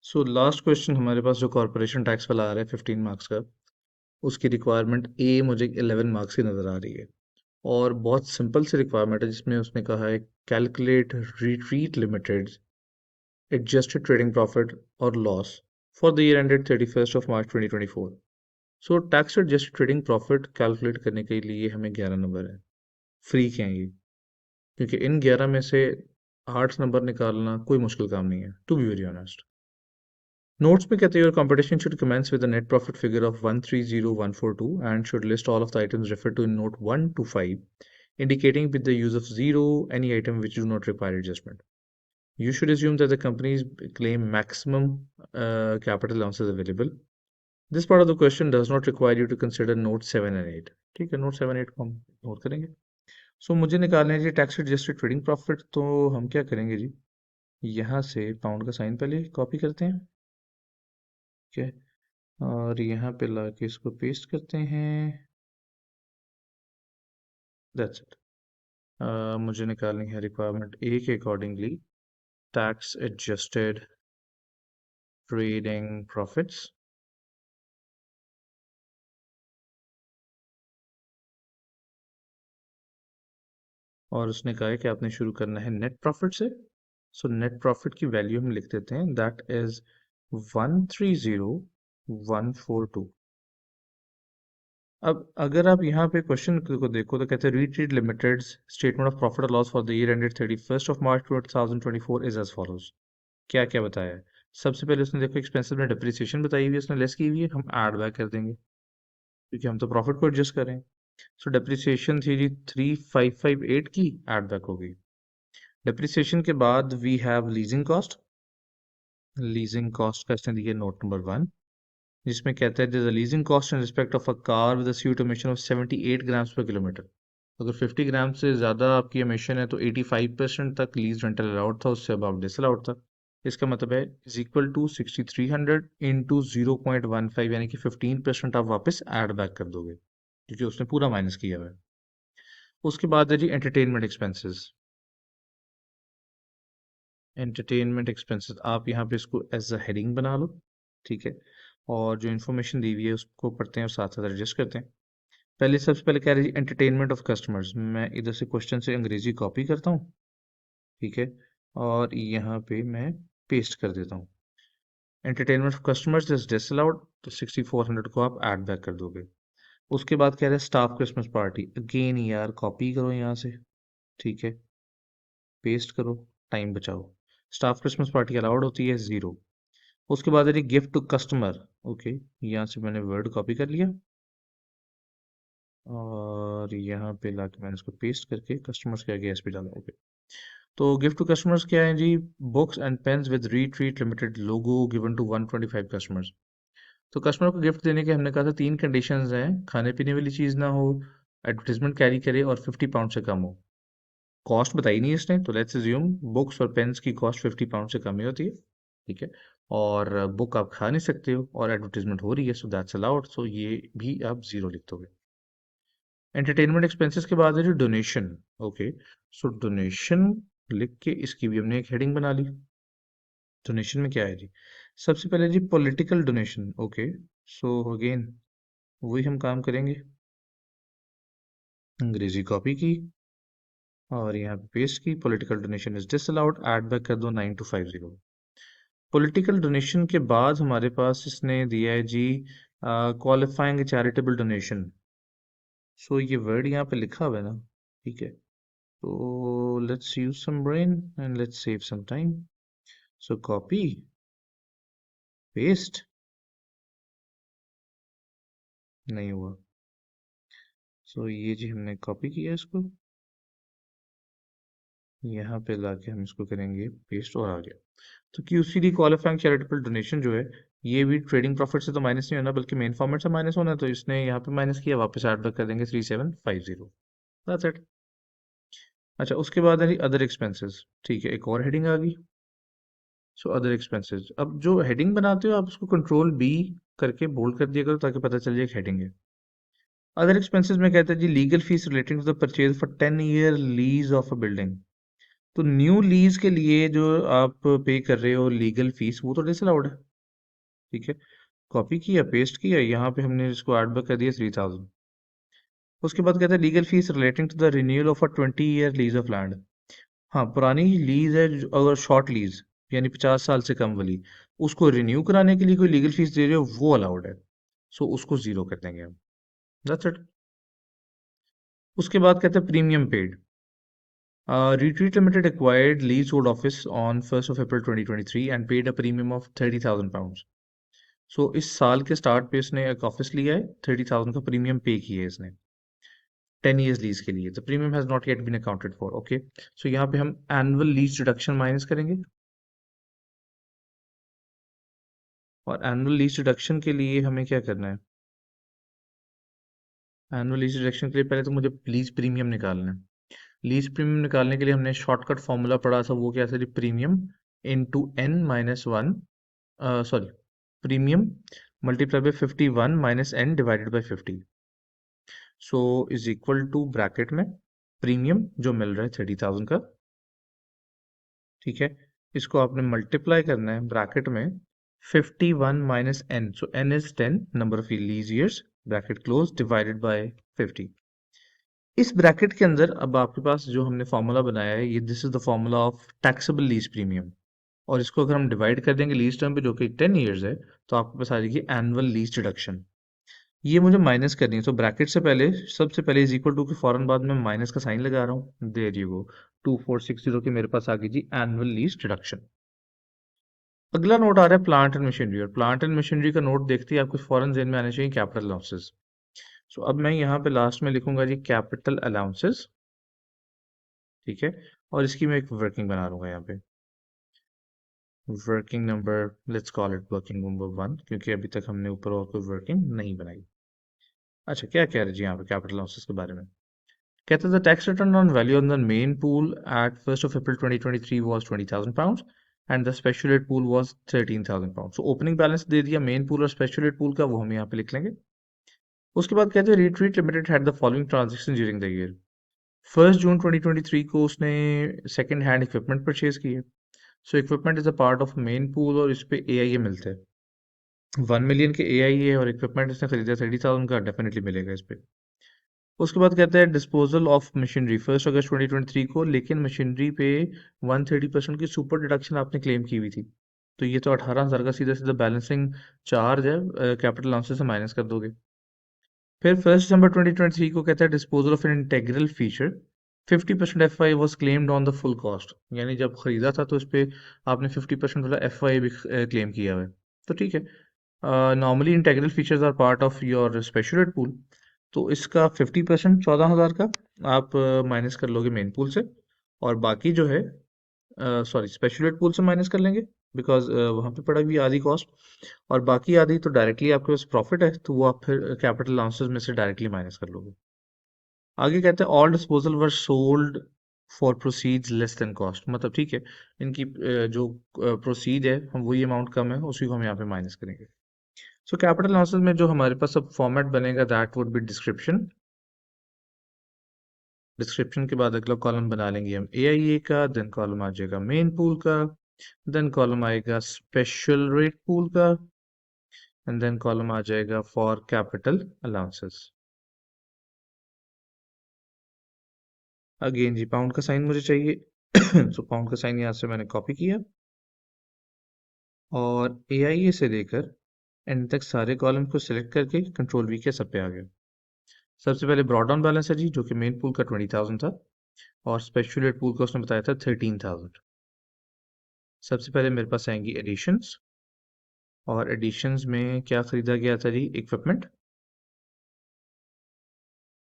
So last question हमारे पास जो corporation tax वाला आ रहा है 15 मार्क्स का, उसकी रिक्वायरमेंट ए मुझे 11 मार्क्स की नज़र आ रही है। और बहुत सिंपल सी रिक्वायरमेंट है जिसमें उसने कहा है calculate Retreat Limited adjusted trading profit और loss for the year ended 31 March 2024। So tax adjusted trading profit calculate करने के लिए हमें 11 नंबर है, फ्री के हैं ये, क्योंकि इन 11 में से 8 नंबर निकालना कोई मुश्किल काम नहीं है, to be very honest. Notes में कहते हैं your competition should commence with a net profit figure of 130142 and should list all of the items referred to in note 1 to 5, indicating with the use of zero any item which do not require adjustment. You should assume that the companies claim maximum capital allowances available. This part of the question does not require you to consider note 7 and 8. ठीक है, note 7 8 को हम ignore करेंगे। सो मुझे निकालना है जी tax adjusted trading profit, तो हम क्या करेंगे जी, यहाँ से पाउंड का साइन पहले कॉपी करते हैं, ठीक है, और यहाँ पे लाके इसको पेस्ट करते हैं। That's it. मुझे निकालनी है रिक्वायरमेंट ए के accordingly tax adjusted trading profits, और उसने कहा है कि आपने शुरू करना है नेट प्रॉफिट से। सो नेट प्रॉफिट की वैल्यू हम लिख देते हैं, दैट इज 130142। अब अगर आप यहाँ पे क्वेश्चन को देखो तो कहते हैं Retreat Limited statement of profit और loss for the year ended 31 March 2024 is as follows. क्या क्या बताया है? सबसे पहले उसने देखो एक्सपेंसिव में डिप्रिसिएशन बताई हुई है, उसने लेस की हुई है, हम ऐड बैक कर देंगे क्योंकि हम तो प्रॉफिट को एडजस्ट करें। सो डिप्रिसिएशन थी जी 3558 की, ऐड बैक हो गई। डिप्रिसिएशन के बाद we have leasing cost. Leasing cost का इसने दिया नोट नंबर 1, जिसमें कहता है there's a leasing cost in respect of a car with a CO2 emission of 78 grams per kilometer। अगर 50 ग्राम से ज़्यादा आपकी एमिशन है तो 85% तक लीज रेंटल अलाउड था, उससे अब आप डिसअलाउड था। इसका मतलब है इज इक्वल टू 6300 इंटू 0.15, यानी कि 15% आप वापस ऐड बैक कर दोगे क्योंकि उसने पूरा माइनस किया हुआ है। उसके बाद है जी एंटरटेनमेंट एक्सपेंसेस। एंटरटेनमेंट एक्सपेंसेस आप यहाँ पे इसको एज अ हेडिंग बना लो, ठीक है, और जो इन्फॉर्मेशन दी हुई है उसको पढ़ते हैं और साथ साथ एडजस्ट करते हैं। पहले सबसे पहले कह रही है एंटरटेनमेंट ऑफ कस्टमर्स, मैं इधर से क्वेश्चन से अंग्रेजी कॉपी करता हूँ, ठीक है, और यहाँ पे मैं पेस्ट कर देता हूँ। Entertainment of customers is disallowed, तो 6400 को आप ऐड बैक कर दोगे। उसके बाद कह रहे हैं स्टाफ क्रिसमस पार्टी, अगेन यार कॉपी करो यहाँ से, ठीक है, पेस्ट करो, टाइम बचाओ। स्टाफ क्रिसमस पार्टी अलाउड होती है 0। उसके बाद है गिफ्ट टू कस्टमर, ओके, यहाँ से मैंने वर्ड कॉपी कर लिया और यहाँ पे लाके मैंने इसको पेस्ट करके कस्टमर्स के आगे एस पी डाला, ओके। तो गिफ्ट टू कस्टमर्स क्या है जी, books and pens with Retreat Limited logo given to 125 customers. तो कस्टमर को गिफ्ट देने के हमने कहा था 3 कंडीशंस हैं, खाने पीने वाली चीज़ ना हो, एडवर्टीजमेंट कैरी करे और 50 पाउंड से कम हो। कॉस्ट बताई नहीं इसने, तो लेट्स अज्यूम बुक्स और पेन्स की कॉस्ट 50 पाउंड से कम ही होती है, ठीक है, और बुक आप खा नहीं सकते हो और एडवर्टीजमेंट हो रही है, सो दैट्स अलाउड, सो ये भी आप 0 लिख दोगे। एंटरटेनमेंट एक्सपेंसेस के बाद है जो डोनेशन, ओके, सो डोनेशन लिख के इसकी भी हमने एक हेडिंग बना ली। डोनेशन में क्या है जी, सबसे पहले जी political donation, okay, so again वही हम काम करेंगे, अंग्रेजी कॉपी की और यहाँ पे पेस्ट की, political donation is disallowed, add back कर दो 9250। पॉलिटिकल डोनेशन के बाद हमारे पास इसने दिया है जी क्वालिफाइंग चैरिटेबल डोनेशन। सो ये वर्ड यहाँ पे लिखा हुआ है ना, ठीक है, तो let's use some brain and let's save some time. So copy, paste, नहीं हुआ। सो ये जी हमने कॉपी किया इसको, यहाँ पे लाके हम इसको करेंगे पेस्ट और आ गया। तो क्यूसीडी क्वालिफाइंग चैरिटेबल डोनेशन जो है ये भी ट्रेडिंग प्रॉफिट से तो माइनस नहीं होना बल्कि मेन फॉर्मेट से माइनस होना है, तो इसने यहाँ पे माइनस किया, वापस ऐड बैक कर देंगे 3750। That's it. अच्छा, उसके बाद है अदर एक्सपेंसेस, ठीक है, एक और हेडिंग आ गई। सो अदर एक्सपेंसेस, अब जो हेडिंग बनाते हो आप उसको कंट्रोल बी करके बोल्ड कर दिया करो ताकि पता चल जाए एक हेडिंग है। अदर एक्सपेंसेस में कहते हैं जी legal fees relating to the purchase for 10 year lease of a building. तो न्यू लीज के लिए जो आप पे कर रहे हो लीगल फीस, वो तो डिसअलाउड है। ठीक है, कॉपी किया, पेस्ट किया, यहाँ पे हमने इसको ऐड बैक कर दिया 3000। उसके बाद कहता है legal fees relating to the renewal of a 20 year lease of land. हाँ, पुरानी लीज है अगर शॉर्ट लीज यानी 50 साल से कम वाली, उसको रिन्यू कराने के लिए कोई लीगल फीस दे रहे हो, वो अलाउड है। सो उसको जीरो कर देंगे हम। That's it. उसके बाद कहते हैं premium paid. Retreat Limited acquired leasehold office on 1st of April 2023 and paid a premium of £30,000। सो इस साल के स्टार्ट पे इसने एक ऑफिस लिया है, 30,000 का प्रीमियम पे किया है इसने 10 years लीज के लिए। The premium has not yet been accounted for. Okay, so यहाँ पे हम एनुअल लीज रिडक्शन माइनस करेंगे। और एनुअल लीज रिडक्शन के लिए हमें क्या करना है? एनुअल लीज रिडक्शन के लिए पहले तो मुझे लीज प्रीमियम निकालना है। लीज प्रीमियम निकालने के लिए हमने शॉर्टकट फॉर्मूला पढ़ा था, वो क्या था जी? Premium into n-1, sorry, premium multiply by 51 minus n divided by 50। So is equal to bracket में प्रीमियम जो मिल रहा है 30,000 का। ठीक है, इसको आपने मल्टीप्लाई करना है ब्रैकेट में 51 minus n, so n is 10 number of lease years, bracket close, divided by 50। इस ब्रैकेट के अंदर अब आपके पास जो हमने फॉर्मूला बनाया है, ये this is the formula of taxable lease premium. और इसको अगर हम डिवाइड कर देंगे लीज टर्म पे जो कि 10 years है, तो आपके पास आ जाएगी एनुअल लीज डिडक्शन। ये मुझे माइनस करनी है, तो ब्रैकेट से पहले, सबसे पहले इज इक्वल टू के फौरन बाद में माइनस का साइन लगा रहा हूँ। देयर यू गो, 2460 की मेरे पास आ गई जी एनुअल लीज डिडक्शन। अगला नोट आ रहा है प्लांट एंड मशीनरी, और प्लांट एंड मशीनरी का नोट देखते ही आपको फौरन ज़हन में आने चाहिए कैपिटल अलाउंसेस। सो अब मैं यहाँ पे लास्ट में लिखूंगा जी कैपिटल अलाउंसेस। ठीक है, और इसकी मैं एक वर्किंग बना लूंगा यहाँ पे। Working number, let's call it working number 1, क्योंकि अभी तक हमने ऊपर और कोई वर्किंग नहीं बनाई। अच्छा, क्या कह रहे जी यहाँ पे कैपिटल लॉसेस के बारे में? कहते हैं the tax return on value on the main pool at 1st of April 2023 was £20,000 and the special rate pool was £13,000। So opening balance दे दिया मेन पूल और स्पेशुलेट पूल का, वो हम यहाँ पे लिख लेंगे। उसके बाद कहते हैं Retreat Limited had the following transaction during the year. 1 June 2023 को उसने सेकंड हैंड इक्विपमेंट परचेज की है। So equipment is a part of main pool और इस पे ए मिलते हैं। 1 million के ए है और इक्विपमेंट इसने खरीदा 30,000 का, डेफिनेटली मिलेगा इस पे। उसके बाद कहते हैं डिस्पोजल ऑफ मशीनरी 1 अगस्त 2023 को, लेकिन मशीनरी पे 130% की सुपर डिडक्शन आपने क्लेम की हुई थी। तो ये तो 18,000 का सीधा सीधा बैलेंसिंग चार्ज है, कैपिटल अलाउंसेस से माइनस कर दोगे। फिर 1 दिसंबर 2023 को कहता है disposal of an integral feature 50% F I was claimed on the full cost. यानी जब खरीदा था तो इस पे आपने 50% वाला एफ आई भी क्लेम किया हुआ है। तो ठीक है, normally integral features are part of your special pool. तो इसका 50% 14,000 का आप माइनस कर लोगे मेन पूल से, और बाकी जो है, सॉरी, स्पेशल पूल से माइनस कर लेंगे, बिकॉज वहाँ पे पड़ा भी आधी कॉस्ट, और बाकी आधी तो डायरेक्टली आपके पास प्रॉफिट है, तो वो आप फिर कैपिटल अलाउंसेस में से डायरेक्टली माइनस कर लोगे। आगे कहते हैं all disposal were sold for proceeds less than cost. मतलब ठीक है, इनकी जो प्रोसीड है, हम वही अमाउंट कम है, उसी को हम यहाँ पे माइनस करेंगे। सो कैपिटल अलाउंसेस में जो हमारे पास अब फॉर्मेट बनेगा, that would be description. Description के बाद अगला कॉलम बना लेंगे हम ए का, देन कॉलम आ जाएगा मेन पूल का, देन कॉलम आएगा स्पेशल रेट पूल का, एंड देन कॉलम आ जाएगा फॉर कैपिटल अलाउंसेस। अगेन जी पाउंड का साइन मुझे चाहिए। सो पाउंड का साइन यहाँ से मैंने कॉपी किया, और ए से लेकर एंड तक सारे कॉलम को सिलेक्ट करके कंट्रोल वी के सब पे आ गया। सबसे पहले ब्रॉड डाउन बैलेंस है जी, जो कि मेन पूल का 20,000 था, और स्पेशुलेट पूल का उसने बताया था 13,000। सबसे पहले मेरे पास आएंगी एडिशंस, और एडिशंस में क्या खरीदा गया था जी? इक्विपमेंट।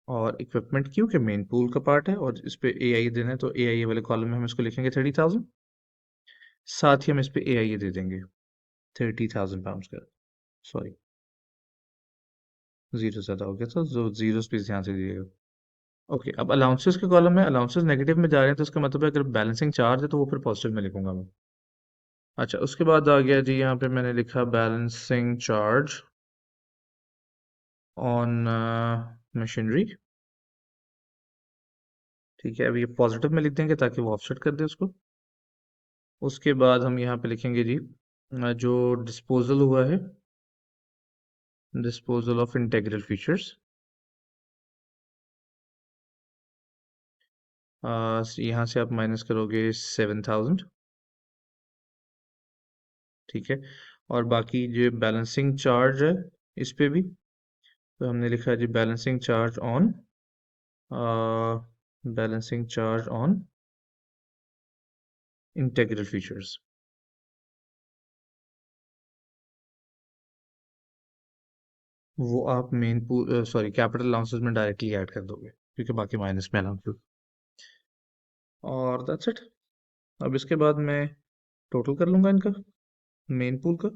और इक्विपमेंट क्योंकि मेन पूल का पार्ट है और इस पे ए आई देना है, तो ए आई वाले कॉलम में हम इसको लिखेंगे 30,000। साथ ही हम इस पे ए आई दे देंगे 30,000 का। सॉरी, जीरो ज़्यादा हो गया था, जो जीरो पे ध्यान से दीजिएगा। ओके, अब अलाउंसेस के कॉलम में अलाउंसेस नेगेटिव में जा रहे हैं, तो इसका मतलब है अगर बैलेंसिंग चार्ज है तो वो फिर पॉजिटिव में लिखूंगा मैं। अच्छा, उसके बाद आ गया जी, यहाँ पे मैंने लिखा बैलेंसिंग चार्ज ऑन मशीनरी। ठीक है, अब ये पॉजिटिव में लिख देंगे ताकि वो ऑफसेट कर दे उसको। उसके बाद हम यहाँ पे लिखेंगे जी जो डिस्पोजल हुआ है, डिस्पोजल ऑफ इंटेग्रल फीचर्स, यहाँ से आप माइनस करोगे 7000। ठीक है, और बाकी जो बैलेंसिंग चार्ज है इस पे भी, तो हमने लिखा है जी balancing charge on, balancing charge on integral features. वो आप main pool sorry capital allowances में डायरेक्टली ऐड कर दोगे क्योंकि बाकी माइनस में अलाउंसेस। और दैट्स इट। अब इसके बाद मैं टोटल कर लूंगा इनका, मेन पूल का।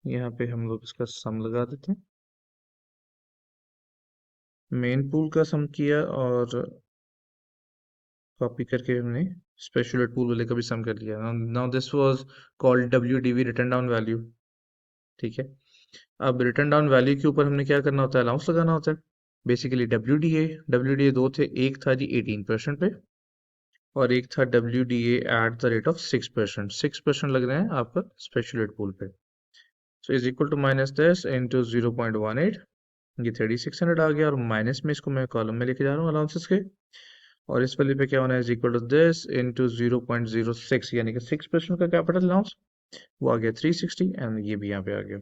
यहाँ पे हम लोग इसका सम लगा देते हैं। मेन पूल का सम किया और कॉपी करके हमने स्पेशल पूल वाले का भी सम कर लिया। Now this was called WDV, return down value. ठीक है, अब रिटर्न डाउन वैल्यू के ऊपर हमने क्या करना होता है, अलाउंस लगाना होता है। बेसिकली डब्ल्यूडीए दो थे, एक था जी 18% पे और एक था WDA at the rate of 6%। 6% लग रहे हैं आपका स्पेशल पूल पे। So is equal to minus this into 0.18, ये 3600 आ गया, और माइनस में इसको मैं कॉलम में लेके जा रहा हूँ अलाउंसेस के। और इस वाले पे क्या होना है, is equal to this into 0.06, यानी कि 6% का कैपिटल अलाउंस, वो आ गया 360, एंड ये भी यहाँ पे आ गया।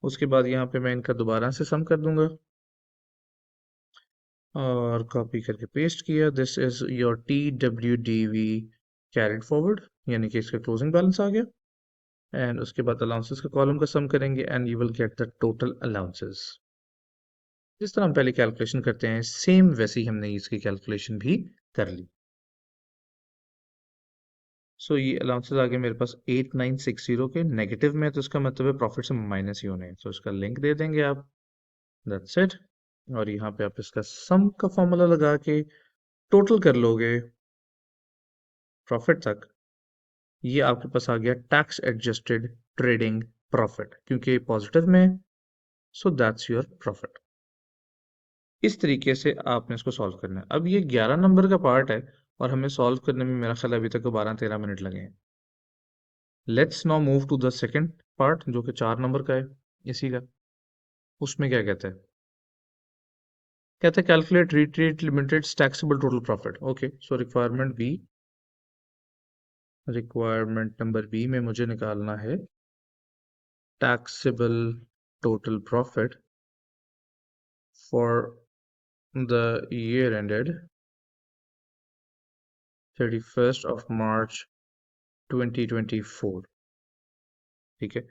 उसके बाद यहाँ पे मैं इनका दोबारा से सम कर दूंगा और कॉपी करके पेस्ट किया। This is your T W D V carried forward, यानी कि इसका क्लोजिंग बैलेंस आ गया। एंड उसके बाद अलाउंसेस का कॉलम का सम करेंगे and you will get the total allowances. जिस तरह हम पहले कैलकुलेशन करते हैं सेम वैसे ही हमने इसकी कैलकुलेशन भी कर ली। सो ये अलाउंसेस आ गए मेरे पास 8960 के, नेगेटिव में है तो इसका मतलब है प्रॉफिट से माइनस ही होने हैं, तो इसका लिंक दे देंगे आप। That's it. और यहाँ पे आप इसका सम का फॉर्मूला लगा के टोटल कर लोगे प्रॉफिट तक, ये आपके पास आ गया टैक्स एडजस्टेड ट्रेडिंग प्रॉफिट, क्योंकि पॉजिटिव में, सो दैट्स योर प्रॉफिट। इस तरीके से आपने इसको सॉल्व करना है। अब ये 11 नंबर का पार्ट है और हमें सॉल्व करने में मेरा ख्याल अभी तक 12-13 मिनट लगे हैं। Let's now move to the second part जो कि 4 नंबर का है इसी का। उसमें क्या कहता है, कहते हैं calculate Retreat Limited taxable total profit. Okay, so requirement number B में मुझे निकालना है taxable total profit for the year ended 31st of March 2024। ठीक है,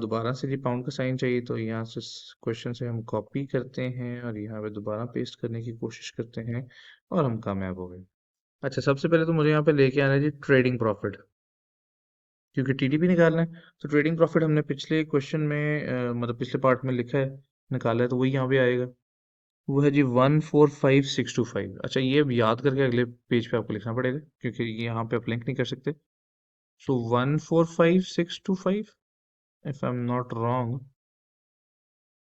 दोबारा से जी पाउंड का साइन चाहिए, तो यहाँ से क्वेश्चन से हम कॉपी करते हैं और यहाँ पे दोबारा पेस्ट करने की कोशिश करते हैं और हम कामयाब हो गए। अच्छा, सबसे पहले तो मुझे यहाँ पे लेके आना है जी ट्रेडिंग प्रॉफिट, क्योंकि टीडीपी निकालना है। तो ट्रेडिंग प्रॉफिट हमने पिछले क्वेश्चन में मतलब पिछले पार्ट में लिखा है, निकाला है, तो वही यहाँ पे आएगा। वो है जी 145625। अच्छा, ये अब याद करके अगले पेज पे आपको लिखना पड़ेगा क्योंकि ये यहाँ पे आप लिंक नहीं कर सकते। सो 145625, if I am not wrong,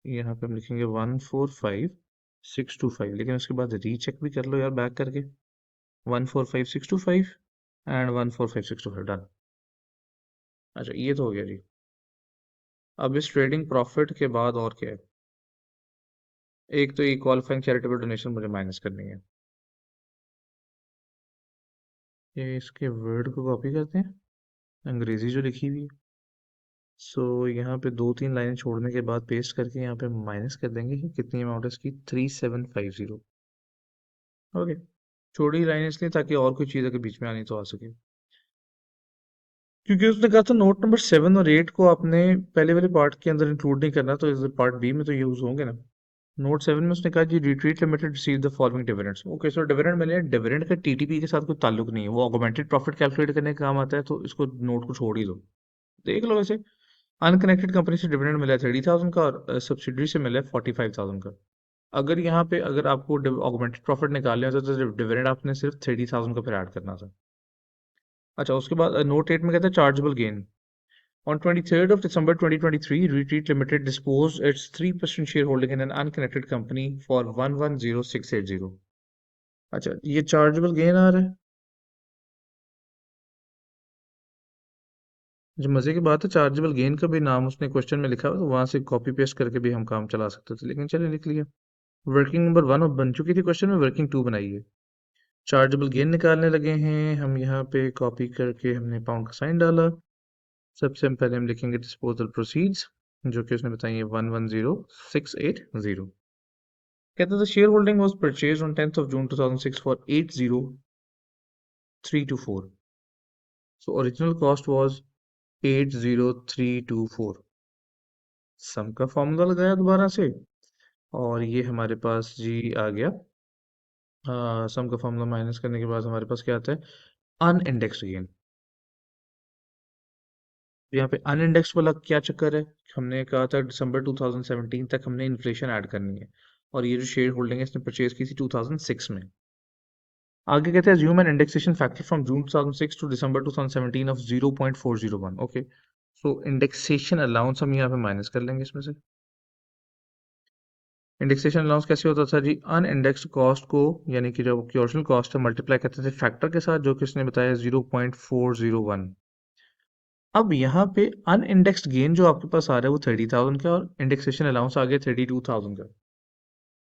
यहाँ पे हम लिखेंगे 145625, लेकिन उसके बाद रीचेक भी कर लो यार बैक करके। 145625 एंड 145625 डन। अच्छा, ये तो हो गया जी। अब इस ट्रेडिंग प्रॉफिट के बाद और क्या है, एक तो ये क्वालिफाइंग चैरिटेबल डोनेशन मुझे माइनस करनी है। ये इसके वर्ड को कॉपी करते हैं, अंग्रेजी जो लिखी हुई है। सो यहाँ पे 2-3 लाइनें छोड़ने के बाद पेस्ट करके यहाँ पे माइनस कर देंगे कि कितनी अमाउंट है इसकी, 3750। ओके, छोटी लाइन इसलिए ताकि और कोई चीज़ अगर बीच में आनी तो आ सके, क्योंकि उसने कहा था नोट नंबर 7 और 8 को आपने पहले वाले पार्ट के अंदर इंक्लूड नहीं करना, तो इस पार्ट बी में तो यूज होंगे ना। नोट 7 में उसने कहा जी Retreat Limited receive the following dividends. Okay, so dividend मिले, डिविडेंड का टीटीपी के साथ कोई ताल्लुक नहीं है, वो ऑगमेंटेड प्रॉफिट कैलकुलेट करने का काम आता है, तो इसको नोट को छोड़ ही दो। देख लो वैसे, अनकनेक्टेड कंपनी से डिविडेंड मिला है 30,000 का और सब्सिडरी से मिला है 45,000 का। अगर यहाँ पे अगर आपको ऑगमेंटेड प्रॉफिट निकालने होता तो डिविडेंड आपने सिर्फ 30,000 का फिर ऐड करना था। अच्छा, उसके बाद नोट 8 में कहता है chargeable gain. On 23rd of December 2023, Retreat Limited disposed its 3% shareholding in an unconnected company for 110680. अच्छा, ये चार्जेबल गेन आ रहा है। जो मजे की बात है, चार्जेबल गेन का भी नाम उसने क्वेश्चन में लिखा हुआ, तो वहां से कॉपी पेस्ट करके भी हम काम चला सकते थे, लेकिन चलिए लिख लिया। वर्किंग नंबर 1 अब बन चुकी थी क्वेश्चन में, वर्किंग 2 बनाई है। चार्जेबल गेन निकालने लगे हैं हम, यहाँ पे कॉपी करके हमने पाउंड का साइन डाला। सबसे पहले हम लिखेंगे डिस्पोजल प्रोसीड्स, जो कि उसने बताई है 110680। कहते थे share holding was purchase on 10th of June 2006 for 80324। So original cost was 80324। सम का फॉर्मूला लगाया दोबारा से, और ये हमारे पास जी आ गया। सम का फॉर्मूला माइनस करने के बाद हमारे पास क्या आता है, अनइंडेक्स्ड गेन। यहाँ पे अनइंडेक्स्ड वाला क्या चक्कर है, हमने कहा था दिसंबर 2017 तक हमने इन्फ्लेशन ऐड करनी है, और ये जो शेयर होल्डिंग है इसने परचेज की थी 2006 में। आगे कहते हैं assume an indexation factor from June 2006 to December 2017 of 0.401। Okay, so indexation allowance हम यहाँ पे माइनस कर लेंगे इसमें से। इंडेक्सेशन अलाउंस कैसे होता था जी, अनइंडेक्स्ड कॉस्ट को, यानी कि जो ओरिजिनल कॉस्ट है, मल्टीप्लाई करते थे फैक्टर के साथ, जो कि उसने बताया 0.401। अब यहाँ पे अनइंडेक्स्ड गेन जो आपके पास आ रहा है वो 30,000 का, और इंडेक्सेशन अलाउंस आ गया 32,000 का।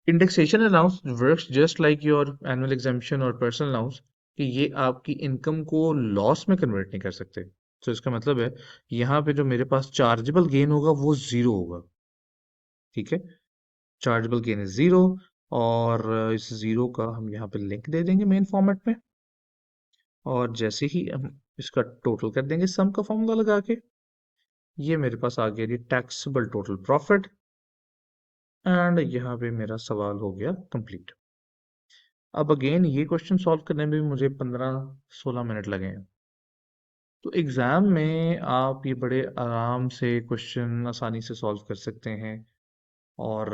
Indexation allowance works just like your annual exemption और पर्सनल अलाउंस, कि ये आपकी इनकम को लॉस में कन्वर्ट नहीं कर सकते। तो इसका मतलब है यहाँ पे जो मेरे पास चार्जेबल गेन होगा वो जीरो होगा। ठीक है, चार्जेबल गेन इज जीरो, और इस जीरो का हम यहाँ पे लिंक दे देंगे मेन फॉर्मेट में, और जैसे ही हम इसका टोटल कर देंगे सम का फॉर्मूला लगा के, ये मेरे पास आ गया जी टैक्सेबल टोटल प्रॉफिट। एंड यहाँ पे मेरा सवाल हो गया कंप्लीट। अब अगेन ये क्वेश्चन सॉल्व करने में भी मुझे 15-16 मिनट लगे हैं। तो एग्ज़ाम में आप ये बड़े आराम से क्वेश्चन आसानी से सॉल्व कर सकते हैं। और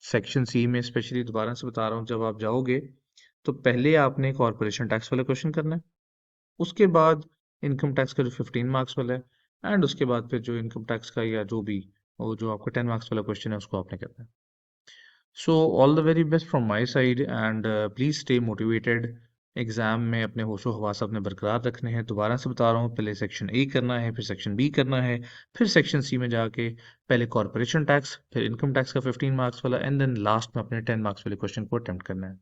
सेक्शन सी में स्पेशली दोबारा से बता रहा हूँ, जब आप जाओगे तो पहले आपने कॉर्पोरेशन टैक्स वाला क्वेश्चन करना है, उसके बाद इनकम टैक्स का जो 15 मार्क्स वाला है, एंड उसके बाद फिर जो इनकम टैक्स का या जो भी वो जो आपका 10 मार्क्स वाला क्वेश्चन है उसको आपने करना है। So all the very best from my side, and please stay motivated. Exam में अपने होशो हवास अपने बरकरार रखने हैं। दोबारा से बता रहा हूँ, पहले सेक्शन ए करना है, फिर सेक्शन बी करना है, फिर सेक्शन सी में जाके पहले कॉर्पोरेशन टैक्स, फिर इनकम टैक्स का 15 मार्क्स वाला, एंड देन लास्ट में अपने 10 मार्क्स वाले क्वेश्चन को अटेम्प्ट करना है।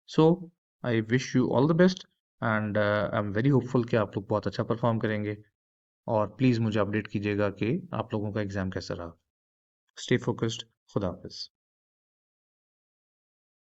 So I wish you all the best, and I am very hopeful कि आप लोग बहुत अच्छा परफॉर्म करेंगे। और प्लीज़ मुझे अपडेट कीजिएगा कि आप लोगों का एग्ज़ाम कैसा रहा। Stay focused. खुदा हाफिज़।